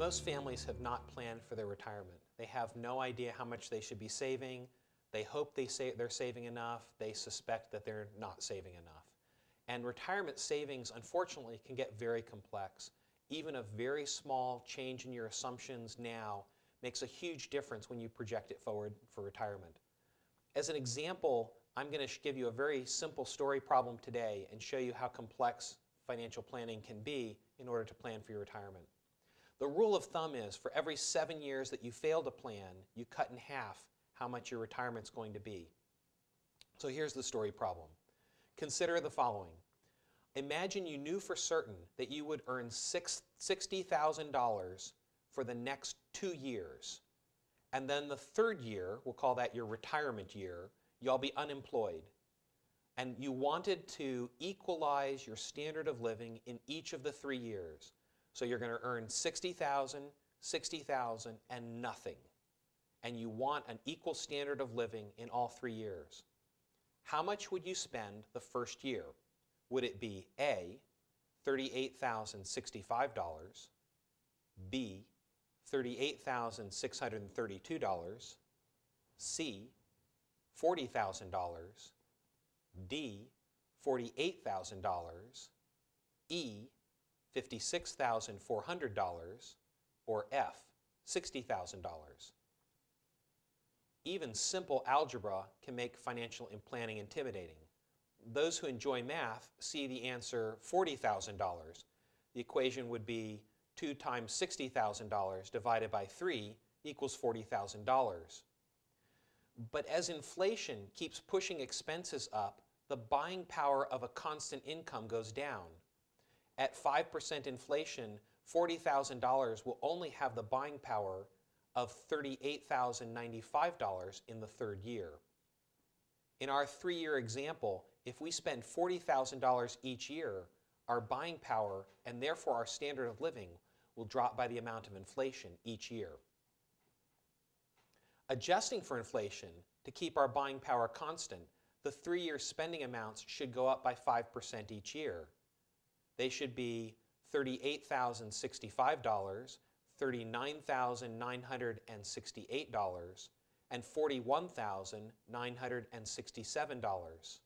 Most families have not planned for their retirement. They have no idea how much they should be saving. They hope they're saving enough. They suspect that they're not saving enough. And retirement savings, unfortunately, can get very complex. Even a very small change in your assumptions now makes a huge difference when you project it forward for retirement. As an example, I'm going to give you a very simple story problem today and show you how complex financial planning can be in order to plan for your retirement. The rule of thumb is for every 7 years that you fail to plan, you cut in half how much your retirement's going to be. So here's the story problem. Consider the following. Imagine you knew for certain that you would earn $60,000 for the next 2 years. And then the third year, we'll call that your retirement year, you'll be unemployed. And you wanted to equalize your standard of living in each of the 3 years. So you're going to earn $60,000, $60,000, and nothing. And you want an equal standard of living in all 3 years. How much would you spend the first year? Would it be A, $38,065, B, $38,632, C, $40,000, D, $48,000, E, $56,400, or F, $60,000? Even simple algebra can make financial planning intimidating. Those who enjoy math see the answer $40,000. The equation would be 2 times $60,000 divided by 3 equals $40,000. But as inflation keeps pushing expenses up, the buying power of a constant income goes down. At 5% inflation, $40,000 will only have the buying power of $38,095 in the third year. In our 3-year example, if we spend $40,000 each year, our buying power and therefore our standard of living will drop by the amount of inflation each year. Adjusting for inflation to keep our buying power constant, the 3-year spending amounts should go up by 5% each year. They should be $38,065, $39,968, and $41,967.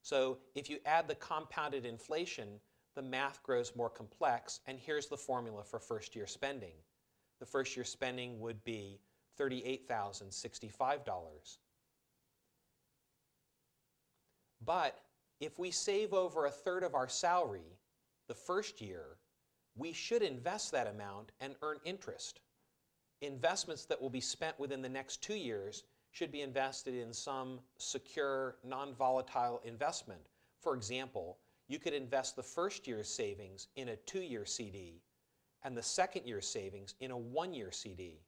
So if you add the compounded inflation, the math grows more complex, and here's the formula for first-year spending. The first-year spending would be $38,065. But if we save over 1/3 of our salary the first year, we should invest that amount and earn interest. Investments that will be spent within the next 2 years should be invested in some secure, non-volatile investment. For example, you could invest the first year's savings in a 2-year CD and the second year's savings in a 1-year CD.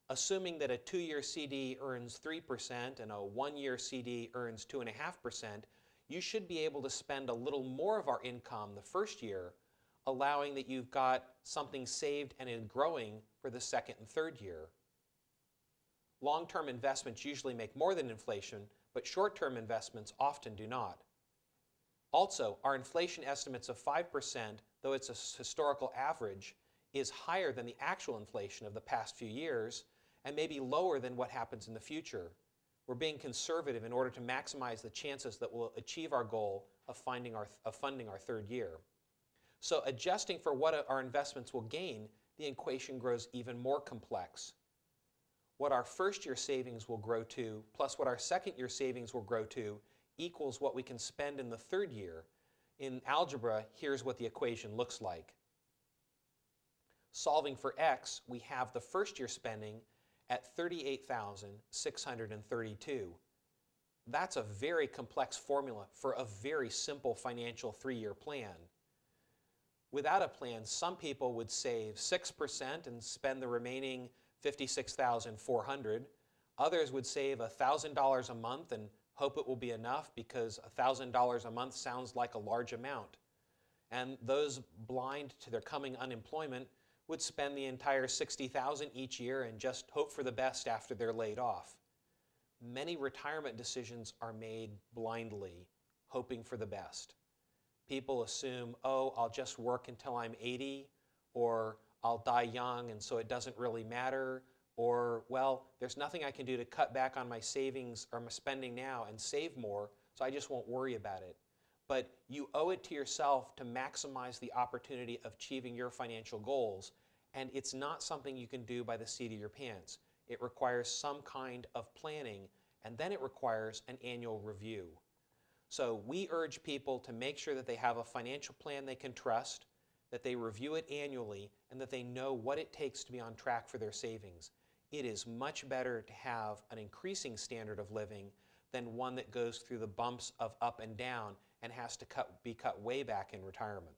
Assuming that a 2-year CD earns 3% and a 1-year CD earns 2.5%, you should be able to spend a little more of our income the first year, allowing that you've got something saved and growing for the second and third year. Long-term investments usually make more than inflation, but short-term investments often do not. Also, our inflation estimates of 5%, though it's a historical average, is higher than the actual inflation of the past few years and may be lower than what happens in the future. We're being conservative in order to maximize the chances that we'll achieve our goal of funding our third year. So adjusting for what our investments will gain, the equation grows even more complex. What our first-year savings will grow to, plus what our second-year savings will grow to, equals what we can spend in the third year. In algebra, here's what the equation looks like. Solving for x, we have the first-year spending at $38,632. That's a very complex formula for a very simple financial 3-year plan. Without a plan, some people would save 6% and spend the remaining $56,400. Others would save $1,000 a month and hope it will be enough because $1,000 a month sounds like a large amount. And those blind to their coming unemployment would spend the entire $60,000 each year and just hope for the best after they're laid off. Many retirement decisions are made blindly, hoping for the best. People assume, oh, I'll just work until I'm 80, or I'll die young and so it doesn't really matter, or, well, there's nothing I can do to cut back on my savings or my spending now and save more, so I just won't worry about it. But you owe it to yourself to maximize the opportunity of achieving your financial goals, and it's not something you can do by the seat of your pants. It requires some kind of planning, and then it requires an annual review. So we urge people to make sure that they have a financial plan they can trust, that they review it annually, and that they know what it takes to be on track for their savings. It is much better to have an increasing standard of living than one that goes through the bumps of up and down and has to be cut way back in retirement.